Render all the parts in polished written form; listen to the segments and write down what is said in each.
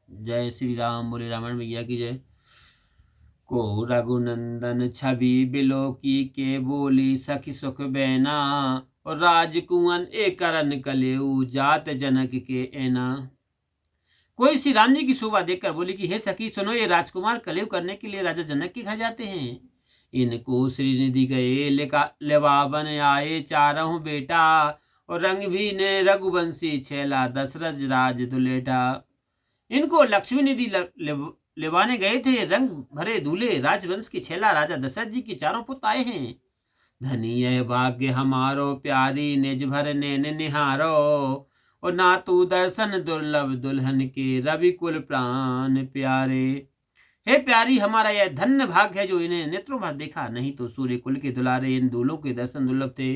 जय श्री राम। बोले रावण भैया की जय। को रघुनंदन छवि बिलो की के बोली सखी सुख बैना, और राजकुंवन एक करन कलेऊ जात जनक के एना। कोई श्री राम जी की शोभा देखकर बोली कि हे सखी सुनो, ये राजकुमार कलेव करने के लिए राजा जनक के घर जाते हैं। इनको श्रीनिधि गए लेवाबन आए चारों बेटा, और रंग भी ने रघुवंशी छेला दशरथ राज दुलेटा। इनको लक्ष्मी निधि लेवाने गए थे रंग भरे दूल्हे राजवंश के छेला राजा दशरथ जी के चारों पुत्र आए हैं। धनी यह भाग्य हमारो प्यारी निज भर नैन निहारो, और ना तू दर्शन दुर्लभ दुल्हन के रवि कुल प्राण प्यारे। हे प्यारी, हमारा यह धन्य भाग्य है जो इन्हें नेत्रों भर देखा, नहीं तो सूर्य कुल के दुलारे इन दूल्हों के दर्शन दुर्लभ थे।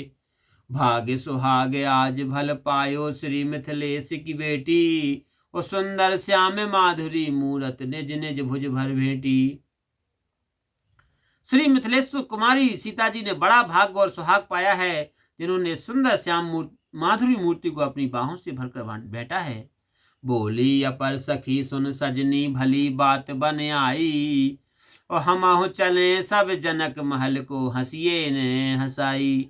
भाग्य सुहागे आज भल पायो श्री मिथिलेश की बेटी, और सुंदर श्याम माधुरी मूरत निज निज भुज भर भेटी। श्री मिथिलेश कुमारी सीता जी ने बड़ा भाग्य और सुहाग पाया है, जिन्होंने सुंदर श्याम माधुरी मूर्ति को अपनी बाहों से भरकर बैठा है। बोली अपर सखी सुन सजनी भली बात बन आई, और हम चले सब जनक महल को हंसिए ने हंसाई।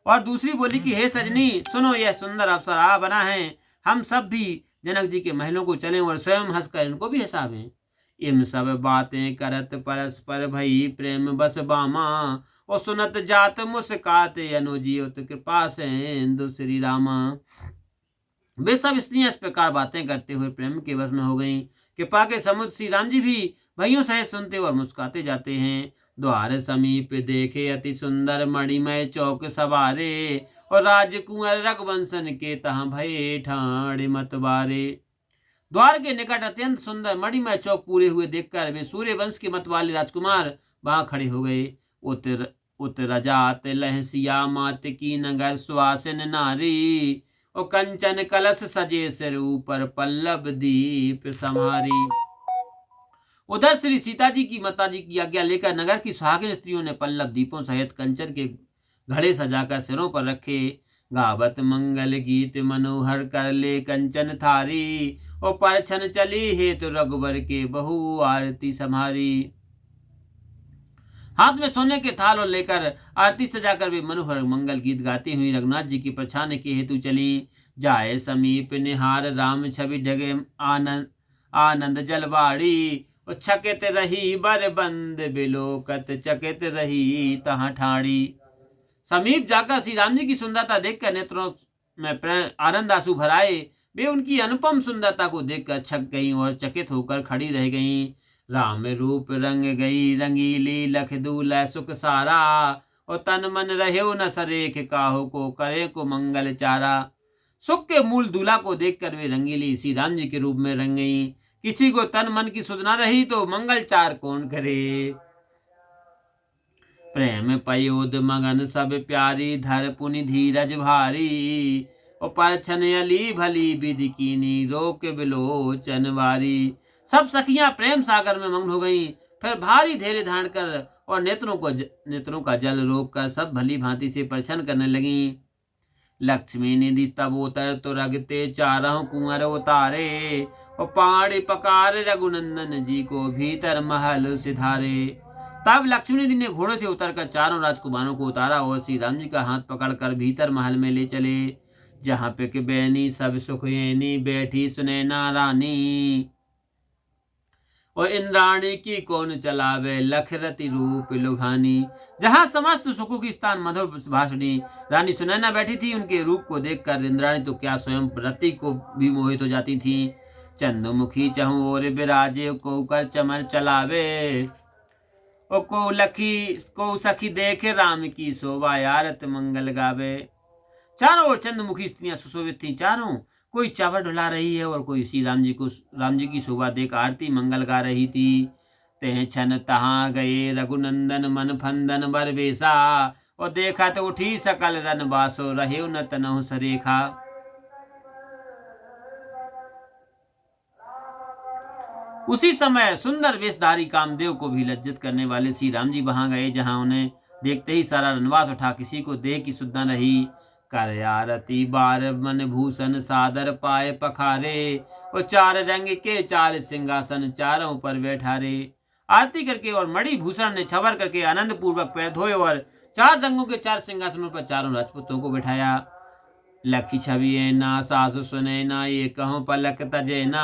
और दूसरी बोली कि हे सजनी सुनो, यह सुंदर अवसर आ बना है, हम सब भी जनक जी के महलों को चलें और स्वयं हंसकर इनको भी हंसावें। इम सब बातें करत परस्पर भई प्रेम बस बामा, और सुनत जात मुस्कात अनुजीवत कृपा से श्री रामा। वे सब स्त्रियां इस प्रकार बातें करते हुए प्रेम के वश में हो गईं। कृपा के समुद्र श्री राम जी भी भाइयों सहित सुनते और मुस्काते जाते हैं। द्वार समीप देखे अति सुंदर मणिमय चौक सवारे, और राजकुंवर रघुवंशन के तहाँ भये ठाणे मतवारे। द्वार के निकट अत्यंत सुंदर मणिमय चौक पूरे हुए देखकर वे सूर्य वंश के मत वाले राजकुमार वहां खड़े हो गए। उतर जात लहसिया मात की नगर सुहासिन नारी, और कंचन कलश सजे सिर ऊपर पल्लव दीप समारी। उधर श्री सीता जी की माता जी की आज्ञा लेकर नगर की सुहागिन स्त्रियों ने पल्लव दीपों सहित कंचन के घड़े सजाकर सिरों पर रखे। गावत मंगल गीत मनोहर कर ले कंचन थारी, और परछन चली हेतु रघुबर के बहु आरती सम्हारी। हाथ में सोने के थाल और लेकर आरती सजाकर वे मनोहर मंगल गीत गाती हुई रघुनाथ जी की परछाने के हेतु चली। जाए समीप निहार राम छवि ढगे आनंद आनंद जलवाड़ी, और छकित रही बर बंद बिलोकत चकित रही तहाँ ठाड़ी। समीप जाकर श्री राम जी की सुंदरता देखकर नेत्रों में आनंद आंसू भराए। वे उनकी अनुपम सुंदरता को देखकर छक गईं और चकित होकर खड़ी रह गईं। राम रूप रंग गई रंगीली लख दूल्ह सुख सारा, और तन मन रहे न सरेख काहू को करे को मंगल चारा। सुख के मूल दूल्हा को देखकर वे रंगीली श्री राम जी के रूप में रंग गई। किसी को तन मन की सुध न रही तो मंगल चार कौन करे। प्रेम पयोद मगन सब प्यारी धर पुनि धीरज भारी, और परछन अली भली विधि कीनी रोक बिलोचन वारी। सब सखियां प्रेम सागर में मग्न हो गईं। फिर भारी धैर्य धारण कर और नेत्रों का जल रोक कर सब भली भांति से परछन करने लगीं। लक्ष्मी निधि तब उतर तो रगते चारों कुंवर उतारे, और पाड़ी पकार रघुनंदन जी को भीतर महल सिधारे। तब लक्ष्मी निधि ने घोड़े से उतरकर चारों राजकुमारों को उतारा और श्री राम जी का हाथ पकड़कर भीतर महल में ले चले, जहाँ पे कि बैनी सब सुखयनी बैठी सुनैना रानी, और इंद्राणी की कौन चलावे लखरति रूप लुभानी। जहां समस्त सुखों की स्थान मधुर भाषणी रानी सुनैना बैठी थी, उनके रूप को देखकर इंद्राणी तो क्या स्वयं रति को भी मोहित हो जाती थी। चंद्रमुखी चहु और विराजे को कर चमर चलावे, और को सखी देखे राम की शोभा यारत मंगल गावे। चारों ओर चंद्रमुखी स्त्रियां सुशोभित थी। चारों कोई चावल ढुला रही है और कोई श्री राम जी की शोभा देख आरती मंगल गा रही थी। तेह छन तहाँ गए रघुनंदन मन फंदन बर बेसा, और देखा तो उठी सकल रन बासो रहे न तनहु सरेखा। उसी समय सुंदर वेशधारी कामदेव को भी लज्जित करने वाले श्री राम जी वहां गए, जहां उन्हें देखते ही सारा रनवास उठा, किसी को देह की सुध न रही। कर आरती बार मन भूषण सादर पाए पखारे। और 4 रंग के 4 सिंहासन चारों पर बैठारे। आरती करके और मणि भूषण ने छवर करके आनंद पूर्वक पैर धोए और 4 रंगों के 4 सिंहासनों पर चारों राजपूतों को बैठाया। लखी छवि ना सासु सुने ना, ये कहूँ पलक तजे ना,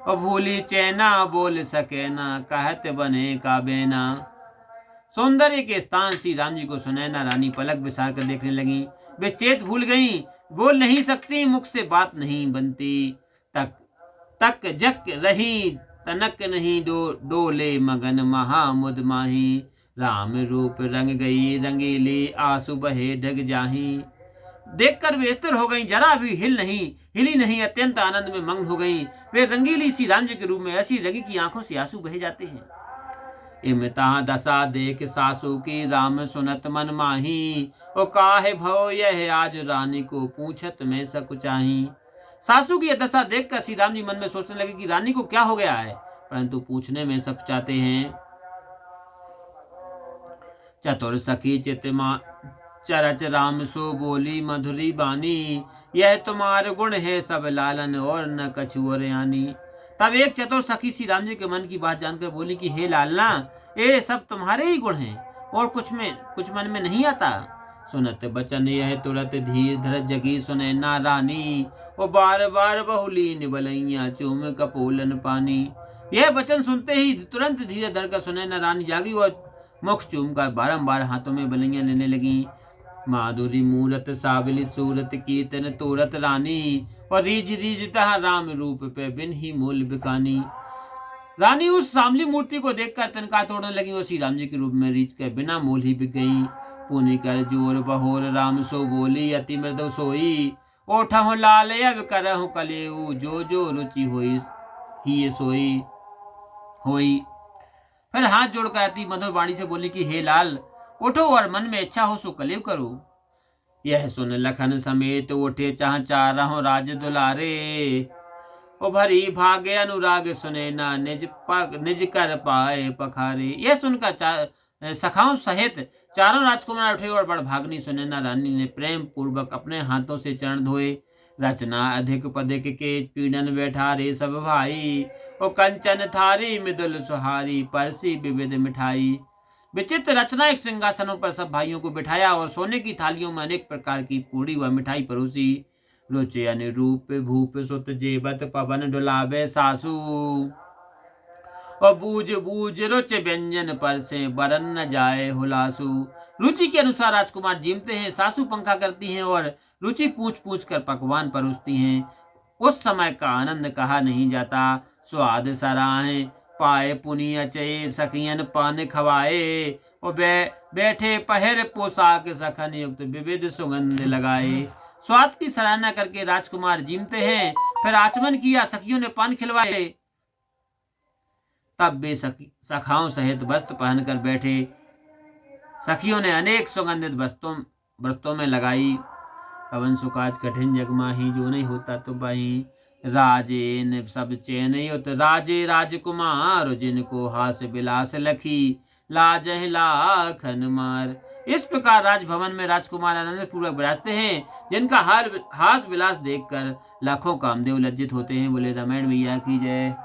और भूली चैना बोल सके ना, कहत बने का बेना। सौंदर्य के स्थान श्री राम जी को सुनैना रानी पलक बिसार कर देखने लगी। वे चेत भूल गईं, बोल नहीं सकती, मुख से बात नहीं बनती। तक तक जक रही तनक नहीं, डोले मगन महामुद माही। राम रूप रंग गई रंगीली, आंसू बहे ढग जाही। देखकर वे स्थिर हो गईं, जरा भी हिली नहीं, अत्यंत आनंद में मग्न हो गईं। वे रंगीली श्री राम जी के रूप में ऐसी रंगी की आंखों से आंसू बहे जाते हैं। इमता दशा देख सासू की राम सुनत मन माही। ओ काहे भव यह आज रानी को पूछत में सकुचाही। सासू की यह दशा देखकर श्री राम जी मन में सोचने लगे कि रानी को क्या हो गया है, परंतु पूछने में सकुचाते हैं। चतुर सखी चित्मा चरच राम सो बोली मधुरी बानी। यह तुम्हार गुण है सब लालन और न कछु और यानी। तब एक चतुर सखी श्री राम जी के मन की बात जानकर बोली कि हे लालना, ये सब तुम्हारे ही गुण हैं और कुछ मन में नहीं आता। सुनत बचन यह तुरंत धीर धर जगी सुनैना रानी। वो बार बार बहुली निबलैया चूम कपोलन पानी। यह वचन सुनते ही तुरंत धीरे धर कर सुनैना रानी जागी और मुख चूम कर बारम्बार हाथों में बलैया लेने लगी। माधुरी मूरत सावली सूरत कीर्तन तोरत रानी। और रीझ रीझ तहा राम रूप पे बिन ही मूल बिकानी। रानी उस सामली मूर्ति को देखकर तनका तोड़ने लगी और श्री राम जी के रूप में रीझ कर बिना मूल ही बिक गई। पुनि कर जोर बहोर राम सो बोली अति मृदु सोई। ओठहु लाल अब करहु कलेऊ, जो जो रुचि होई ही सोई होई। फिर हाथ जोड़कर अति मधुर वाणी से बोली कि हे लाल, उठो और मन में इच्छा हो सो कलेव करो। यह सुन लखन समेत उठे चाह चारहों राज दुलारे। ओ भरी भागे अनुराग सुनैना, निज कर पाए पखारे। यह सुनकर सखाओं सहित चारों राजकुमार उठे और बड़भाग्नि सुनैना रानी ने प्रेम पूर्वक अपने हाथों से चरण धोए। रचना अधिक पदिक के पीड़न बैठारे सब भाई। ओ कंचन थारी मृदुल सुहारी, परसी विविध मिठाई। विचित्र रचना एक सिंहासनों पर सब भाइयों को बिठाया और सोने की थालियों में अनेक प्रकार की पूड़ी व मिठाई परोसी। रुचि अनुरूप भूप सुत जेबत पवन डुलावे सासू। और बूझ बूझ रुचि व्यंजन पर से बरन न जाए हुलासू। रुचि के अनुसार राजकुमार जीमते हैं, सासू पंखा करती हैं और रुचि पूछ पूछ कर पकवान परोसती हैं। उस समय का आनंद कहा नहीं जाता। स्वाद सराहे पाए पुनि अचये, सखियन पान खवाए। और बैठे पहर पोशाक सखन युक्त विविध सुगंध लगाए। स्वाद की सराहना करके राजकुमार जीमते हैं, फिर आचमन किया, सखियों ने पान खिलवाए। तब वे सखाओं सहित वस्त्र पहनकर बैठे। सखियों ने अनेक सुगंधित वस्त्रों में लगाई। पवन सुकाज कठिन जगमाही, जो नहीं होता तो बाही। राजे ने सब चैन युत राजे राजकुमार, जिनको हास विलास लखी लाज लाखन मार। इस प्रकार राजभवन में राजकुमार आनंद पूर्वक विराजते हैं, जिनका हास विलास देखकर लाखों कामदेव लज्जित होते हैं। बोले रामायण मैया की जय।